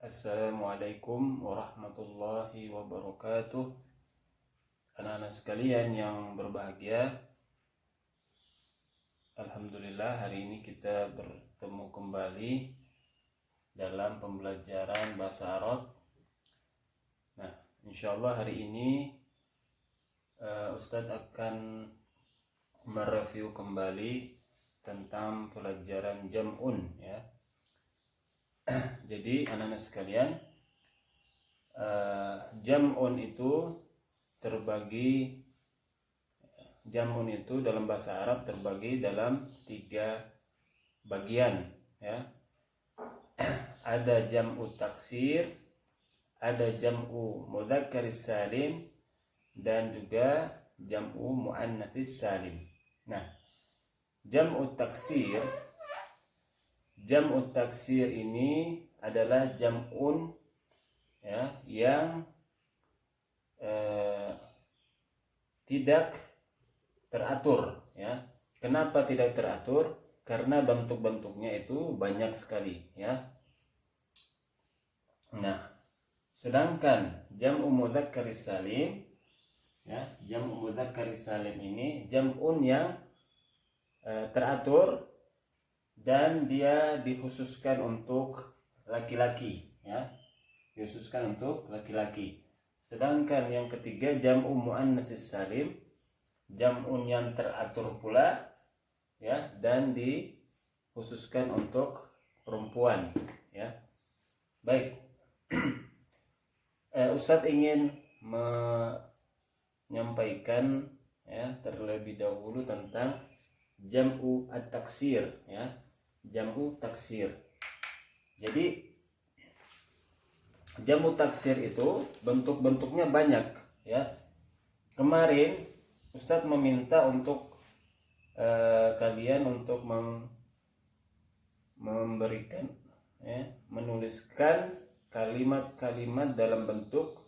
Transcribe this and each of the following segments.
Assalamualaikum warahmatullahi wabarakatuh. Anak-anak sekalian yang berbahagia, alhamdulillah hari ini kita bertemu kembali dalam pembelajaran bahasa Arab. Nah, insyaallah hari ini Ustadz akan mereview kembali tentang pelajaran jam'un ya. Jadi anak-anak sekalian, jam'un itu dalam bahasa Arab terbagi dalam 3 bagian ya. Ada jam'u taksir, ada jam'u mudzakkar salim, dan juga jam'u muannats salim. Nah, jam'u taksir ini adalah jam'un ya yang tidak teratur ya. Kenapa tidak teratur? Karena bentuk-bentuknya itu banyak sekali ya. Nah, sedangkan jam'u mudzakkar salim ya, jam'u mudzakkar salim ini jam'un yang teratur dan dia dikhususkan untuk laki-laki ya. Dikhususkan untuk laki-laki. Sedangkan yang ketiga jam'u muannats salim, jam'un yang teratur pula ya, dan dikhususkan untuk perempuan ya. Baik. Ustadz ingin menyampaikan ya terlebih dahulu tentang jam'u at-taksir ya. Jam'u taksir. Jadi jam'u taksir itu bentuk-bentuknya banyak ya. Kemarin Ustadz meminta untuk kalian untuk memberikan ya, menuliskan kalimat-kalimat dalam bentuk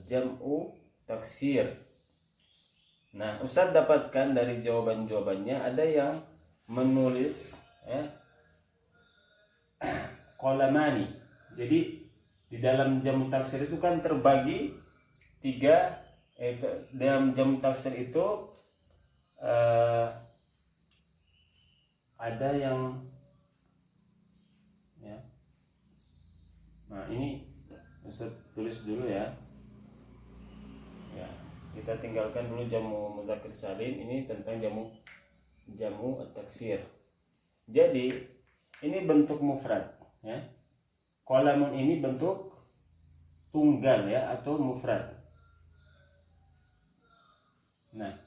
jam'u taksir. Nah, Ustadz dapatkan dari jawaban-jawabannya ada yang menulis ya, qalamani. Jadi di dalam jam'u taksir itu kan terbagi 3. Dalam jam'u taksir itu ada yang ya. Nah, ini Ustaz tulis dulu ya. Ya, kita tinggalkan dulu jam'u mudzakkar salim, ini tentang jam'u at-taksir. Jadi ini bentuk mufrad ya. Qalamun ini bentuk tunggal ya atau mufrad. Nah,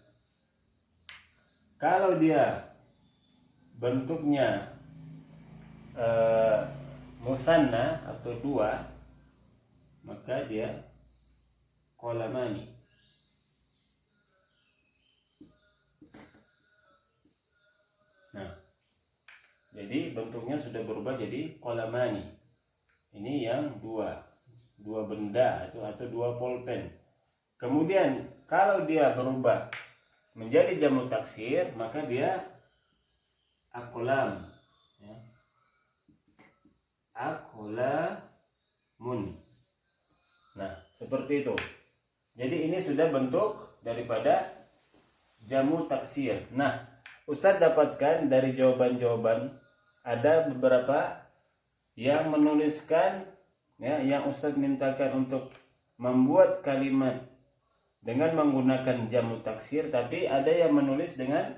kalau dia bentuknya musanna atau 2, maka dia qalamani. Nah, jadi bentuknya sudah berubah jadi qalamani. Ini yang 2 benda atau 2 pulpen. Kemudian kalau dia berubah menjadi jam'u taksir, maka dia aqlam ya. Aqlamun. Nah, seperti itu. Jadi ini sudah bentuk daripada jam'u taksir. Nah, Ustadz dapatkan dari jawaban-jawaban ada beberapa yang menuliskan ya, yang Ustadz mintakan untuk membuat kalimat dengan menggunakan jam'u taksir, tapi ada yang menulis dengan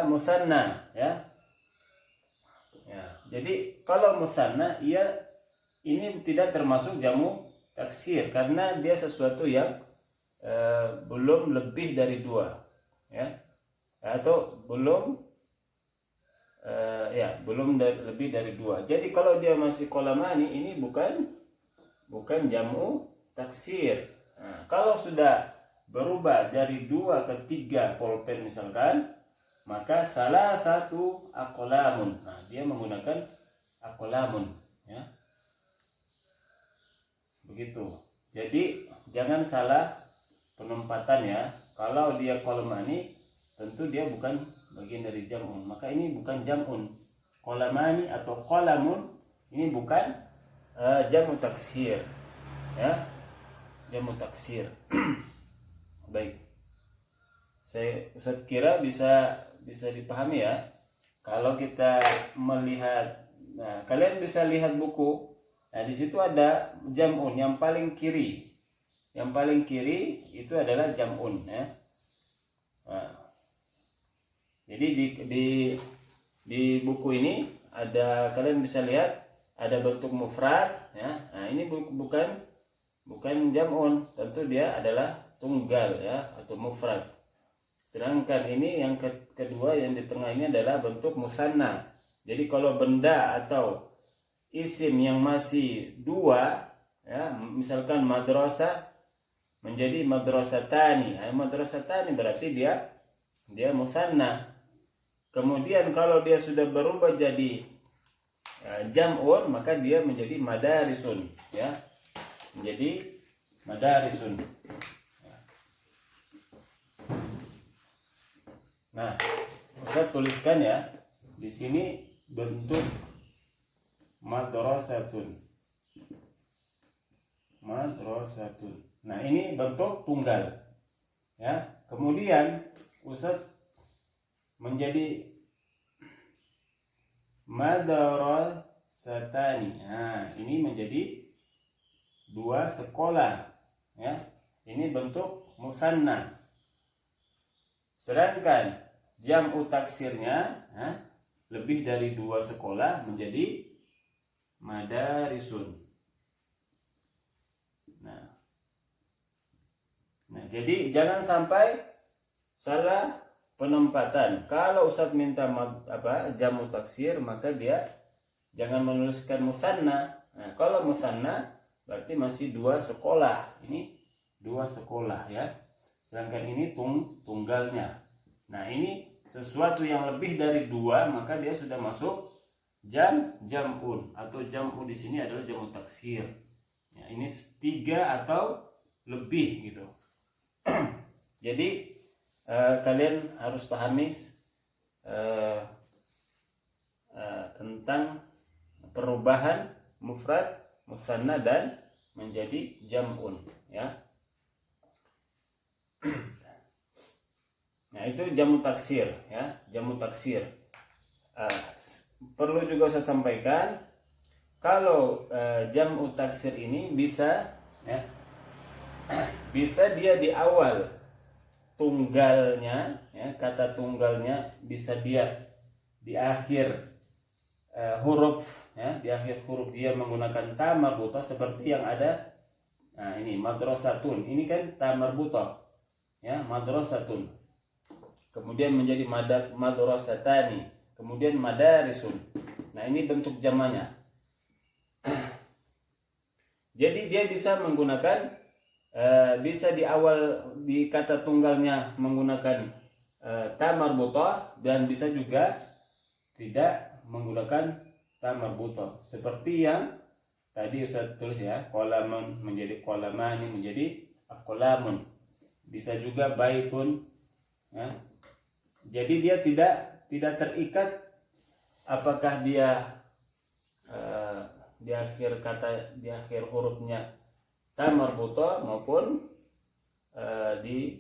musanna ya. Ya, jadi kalau musanna ini tidak termasuk jam'u taksir karena dia sesuatu yang belum lebih dari 2 ya, atau belum lebih dari 2. Jadi kalau dia masih qalamani, ini bukan jam'u taksir. Nah, kalau sudah berubah dari 2 ke 3 pulpen misalkan, maka salah satu aqlamun. Nah, dia menggunakan aqlamun ya. Begitu. Jadi jangan salah penempatan ya. Kalau dia qalamani, tentu dia bukan bagian dari jam'un. Maka ini bukan jam'un. qalamani atau qalamun ini bukan jamu taksir, ya, jamu taksir. Baik, Ustaz kira bisa dipahami ya. Kalau kita melihat, nah kalian bisa lihat buku. Nah di situ ada jam'un yang paling kiri. Yang paling kiri itu adalah jam'un, ya. Nah, jadi di buku ini ada, kalian bisa lihat ada bentuk mufrad, ya. Nah ini bukan jam'un, tentu dia adalah tunggal, ya, atau mufrad. Sedangkan ini yang kedua yang di tengah ini adalah bentuk musanna. Jadi kalau benda atau isim yang masih dua, ya, misalkan madrasah menjadi madrasatani. Nah, madrasatani berarti dia musanna. Kemudian kalau dia sudah berubah jadi jam'un, maka dia menjadi madarisun, ya. Menjadi madarisun. Nah, Ustaz tuliskan ya. Di sini bentuk madrasatun. Madrasatun. Nah, ini bentuk tunggal. Ya. Kemudian Ustaz menjadi madrasatani. Nah, ini menjadi dua sekolah, ya. Ini bentuk musanna. Sedangkan jam'u taksirnya, lebih dari dua sekolah menjadi madarisun. Nah, jadi jangan sampai salah penempatan. Kalau Ustaz minta jamu taksir, maka dia jangan menuliskan musanna. Nah, kalau musanna berarti masih dua sekolah. Ini dua sekolah, ya. Sedangkan ini tunggalnya. Nah, ini sesuatu yang lebih dari dua, maka dia sudah masuk jam'un, atau jam'u di sini adalah jamu taksir. Ya, ini 3 atau lebih gitu. Jadi kalian harus pahami tentang perubahan mufrad, musanna dan menjadi jam'un, ya. Nah, itu jamu taksir, ya, jamu taksir. Perlu juga saya sampaikan, kalau jamu taksir ini bisa, ya, bisa dia di awal tunggalnya, ya, kata tunggalnya bisa dia di akhir huruf, ya, di akhir huruf dia menggunakan ta marbutah seperti yang ada. Nah, ini madrasatun, ini kan ta marbutah, ya, madrasatun. Kemudian menjadi madrasatani, kemudian madarisun. Nah, ini bentuk jamannya. Jadi dia bisa menggunakan, bisa di awal di kata tunggalnya menggunakan ta marbutah, dan bisa juga tidak menggunakan ta marbutah. Seperti yang tadi Ustaz tulis, ya, qalamun menjadi qalamani, menjadi aqlamun. Bisa juga baitun, ya. Jadi dia tidak terikat apakah dia di akhir hurufnya ta marbutah maupun di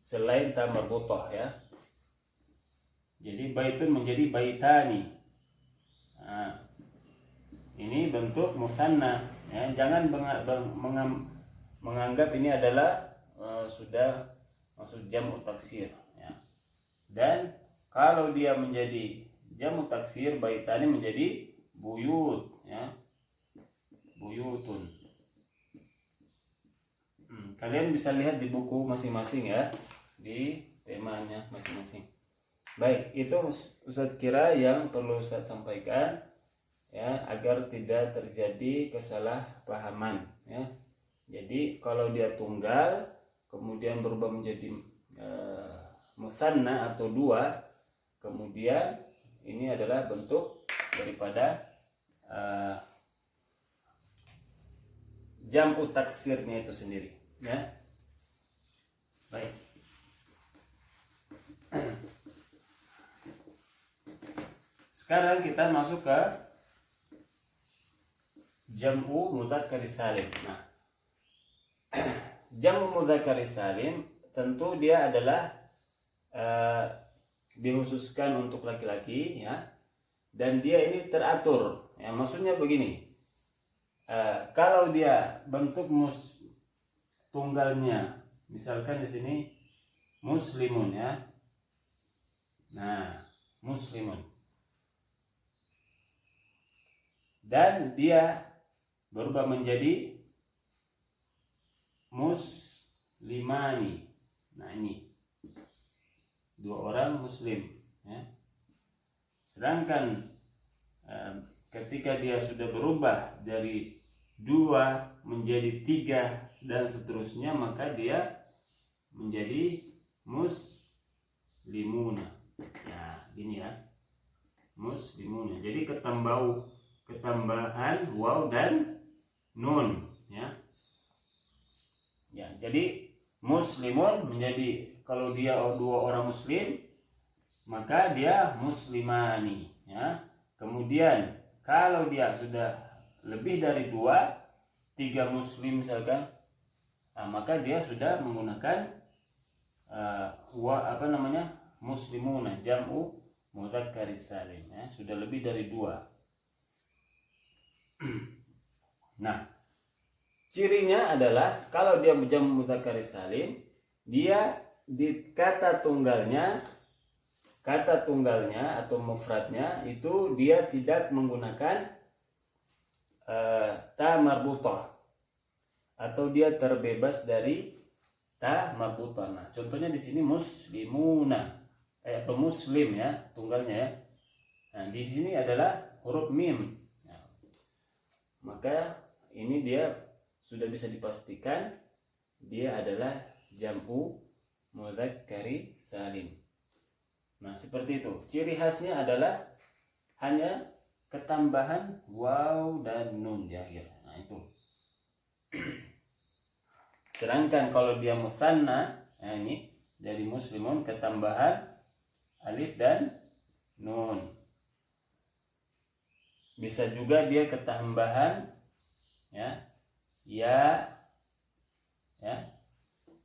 selain ta marbutah, ya. Jadi baitun menjadi baitani. Nah, ini bentuk musanna, ya. Jangan menganggap ini adalah sudah masuk jamu taksir, ya. Dan kalau dia menjadi jamu taksir, baitani menjadi buyut, ya, buyutun. Kalian bisa lihat di buku masing-masing, ya, di temanya masing-masing. Baik, itu Ustaz kira yang perlu Ustaz sampaikan, ya, agar tidak terjadi kesalahpahaman, ya. Jadi kalau dia tunggal kemudian berubah menjadi musanna atau dua, kemudian ini adalah bentuk daripada jam'u taksirnya itu sendiri, ya. Baik. Sekarang kita masuk ke jam'u mudzakkar salim. Nah, jam'u mudzakkar salim tentu dia adalah dikhususkan untuk laki-laki ya, dan dia ini teratur ya. Maksudnya begini, kalau dia bentuk tunggalnya, misalkan di sini muslimun ya, nah muslimun, dan dia berubah menjadi muslimani. Nah ini dua orang muslim ya. Sedangkan ketika dia sudah berubah dari dua menjadi tiga dan seterusnya, maka dia menjadi muslimuna. Nah gini ya, muslimuna. Jadi ketambahan waw dan nun ya. Ya, jadi muslimun menjadi, kalau dia dua orang muslim maka dia muslimani ya. Kemudian kalau dia sudah lebih dari dua, tiga muslim misalkan, maka dia sudah menggunakan muslimuna, jam'u mudzakkar salim ya, sudah lebih dari dua. Nah, cirinya adalah kalau dia jam'u mudzakkar salim, dia di kata tunggalnya atau mufradnya itu dia tidak menggunakan ta marbutah, atau dia terbebas dari ta marbutah. Nah, contohnya di sini muslimuna atau muslim ya, tunggalnya ya. Nah, di sini adalah huruf mim. Nah, maka ini dia sudah bisa dipastikan dia adalah jam'u mudzakkar salim. Nah, seperti itu. Ciri khasnya adalah hanya ketambahan waw dan nun di akhir. Nah, itu. Sedangkan kalau dia musanna, nah ini dari muslimun ketambahan alif dan nun. Bisa juga dia ketambahan ya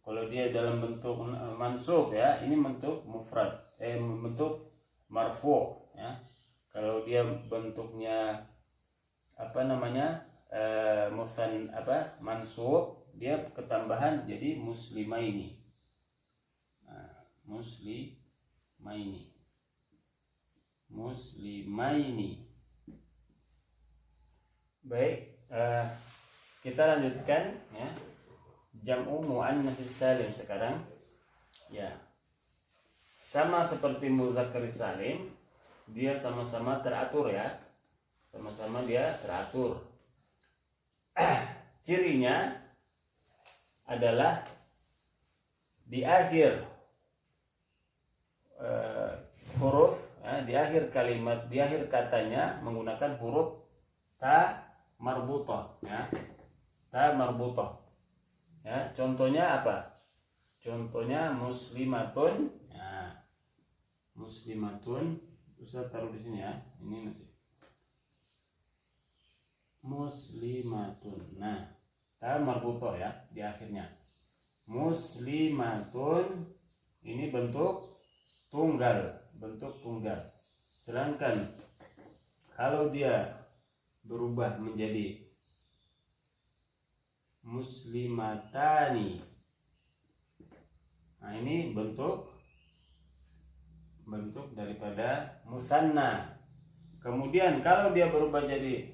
kalau dia dalam bentuk mansub ya, ini bentuk mufrad, bentuk marfu ya. Kalau dia bentuknya mansub, dia ketambahan jadi muslimaini. Nah, muslimaini. Baik, kita lanjutkan ya, jam'u muannats salim sekarang ya. Sama seperti mudzakkar salim, dia sama-sama teratur ya, dia teratur. Cirinya adalah di akhir huruf di akhir kalimat, di akhir katanya menggunakan huruf ta marbutah ya, ta marbutah ya. Contohnya apa? Contohnya muslimatun ya, muslimatun. Ustaz taruh di sini ya, ini masih muslimatun. Nah, ta marbutah ya di akhirnya. Muslimatun ini bentuk tunggal. Sedangkan kalau dia berubah menjadi muslimatani, nah ini bentuk daripada musanna. Kemudian kalau dia berubah jadi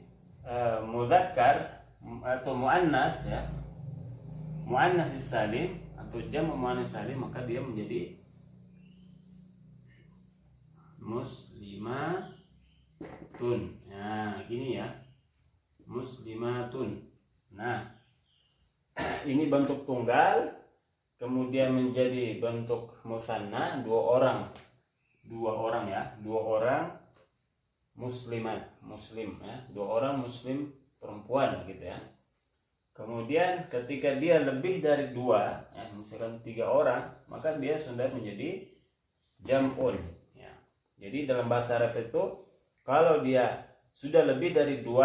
mudzakkar atau muannas ya, muannas salim atau jam'u muannas salim, maka dia menjadi muslimatun. Nah, gini ya, muslimatun. Nah, ini bentuk tunggal, kemudian menjadi bentuk musanna, dua orang muslimat, muslim ya, dua orang muslim perempuan gitu ya. Kemudian ketika dia lebih dari dua ya, misalkan 3 orang, maka dia sudah menjadi jam'un ya. Jadi dalam bahasa Arab itu Kalau dia sudah lebih dari 2,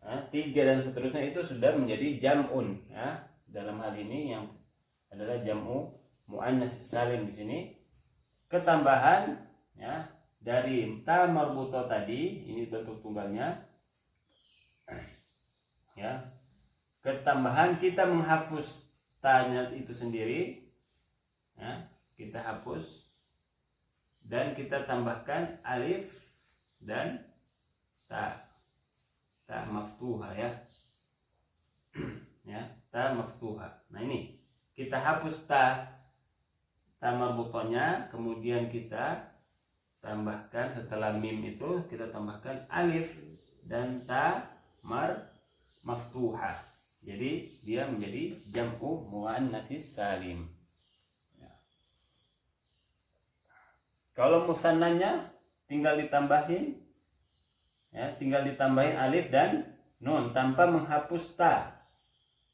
3 dan seterusnya itu sudah menjadi jam'un, ya. Dalam hal ini yang adalah jam'u muannats salim di sini. Ketambahan, ya, dari ta marbuthah tadi, ini bentuk tunggalnya, ya. Ketambahan kita menghapus ta-nya itu sendiri, ya, kita hapus dan kita tambahkan alif dan ta maftuha, ya. Ya, ta maftuha. Nah, ini kita hapus ta marbuthahnya, kemudian kita tambahkan setelah mim itu kita tambahkan alif dan ta maftuha. Jadi dia menjadi jam'u muannats salim. Ya. Kalau musannanya tinggal ditambahin, ya, tinggal ditambahin alif dan nun tanpa menghapus ta.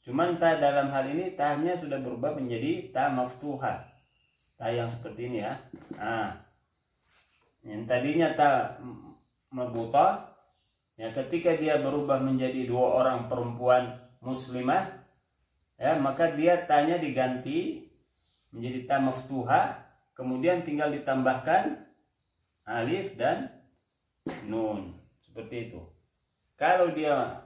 Cuman ta dalam hal ini ta-nya sudah berubah menjadi ta maftuha. Ta yang seperti ini, ya. Nah, yang tadinya ta marbuthah, ya, ketika dia berubah menjadi 2 orang perempuan muslimah, ya, maka dia ta-nya diganti menjadi ta maftuha, kemudian tinggal ditambahkan alif dan nun. Seperti itu. Kalau dia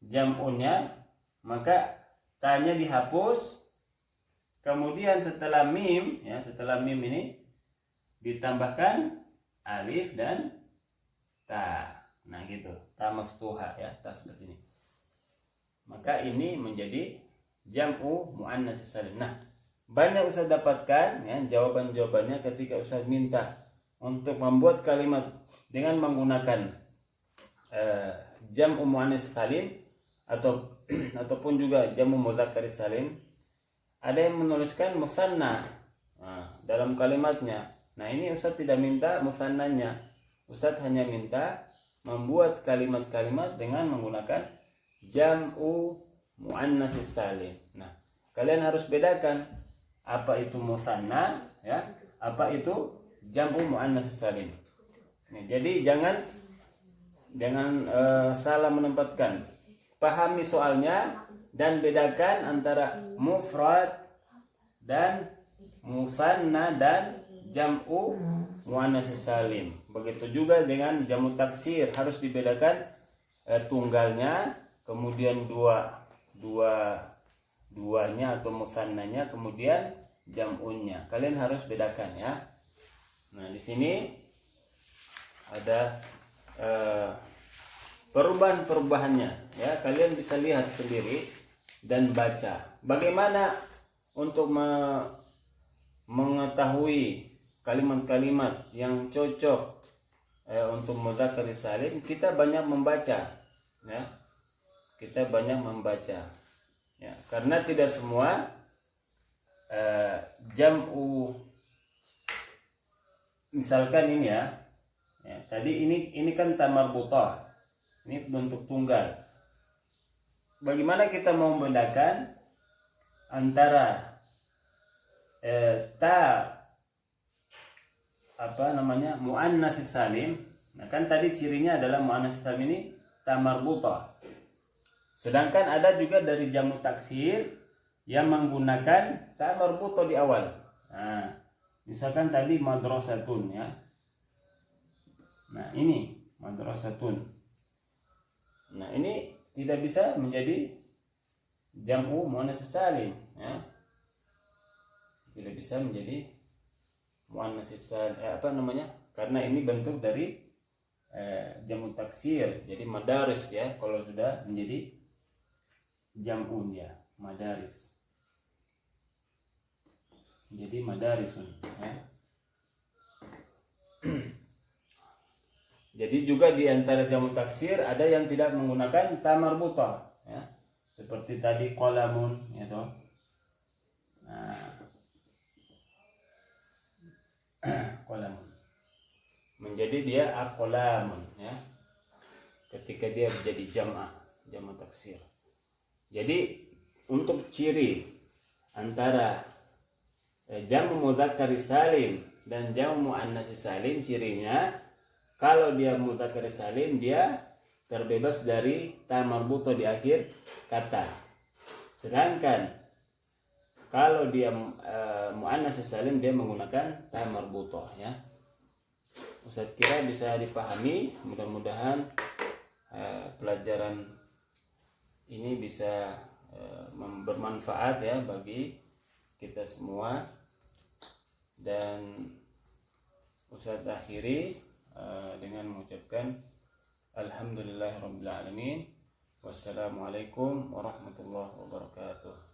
jam'unnya, maka ta-nya dihapus, kemudian setelah mim, ya, setelah mim ini ditambahkan alif dan ta. Nah, gitu. Ta maftuha, ya, ta seperti ini. Maka ini menjadi jam'u muannats salim. Nah, banyak Ustaz dapatkan, ya, jawaban-jawabannya ketika Ustaz minta untuk membuat kalimat dengan menggunakan jam'u muannats salim ataupun juga jam'u mudzakkar salim. Ada yang menuliskan musanna dalam kalimatnya. Nah, ini Ustaz tidak minta musannanya. Ustaz hanya minta membuat kalimat-kalimat dengan menggunakan jam'u muannats salim. Nah, kalian harus bedakan apa itu musanna, ya, apa itu jam'u muannats salim. Nah, jadi jangan salah menempatkan. Pahami soalnya dan bedakan antara mufrad dan musanna dan jam'u muannats salim. Begitu juga dengan jamu taksir, harus dibedakan tunggalnya, kemudian duanya atau musannanya, kemudian jam'unnya. Kalian harus bedakan, ya. Nah, di sini ada perubahan-perubahannya, ya. Kalian bisa lihat sendiri dan baca. Bagaimana untuk mengetahui kalimat-kalimat yang cocok untuk mudzakkar salim? Kita banyak membaca, ya. Kita banyak membaca, ya. Karena tidak semua jam'u, misalkan ini, ya. Ya, tadi ini kan ta marbuthah. Ini bentuk tunggal. Bagaimana kita mau membedakan antara ta muannats salim? Nah, kan tadi cirinya adalah muannats salim ini ta marbuthah. Sedangkan ada juga dari jamu taksir yang menggunakan ta marbuthah di awal. Nah, misalkan tadi madrasatun, ya. Nah, ini madrasatun. Nah, ini tidak bisa menjadi jam'u muannats salim, ya. Tidak bisa menjadi muannats salim, karena ini bentuk dari jamu taksir. Jadi madaris, ya, kalau sudah menjadi jam'un, ya, madaris. Jadi madarisun, ya. Jadi juga di antara jamu taksir ada yang tidak menggunakan ta marbuthah, ya. Seperti tadi qalamun, ya toh. Nah, qalamun menjadi dia aqlamun, ya. Ketika dia menjadi jamu taksir. Jadi untuk ciri antara jamu mudzakkar salim dan jamu muannats salim, cirinya Kalau dia mudzakkar salim, dia terbebas dari ta marbuto di akhir kata. Sedangkan kalau dia muannas salim, dia menggunakan ta marbuto, ya. Ustaz kira bisa dipahami. Mudah-mudahan pelajaran ini bisa bermanfaat ya bagi kita semua. Dan Ustaz akhiri dengan mengucapkan alhamdulillahirabbil alamin. Wassalamualaikum warahmatullahi wabarakatuh.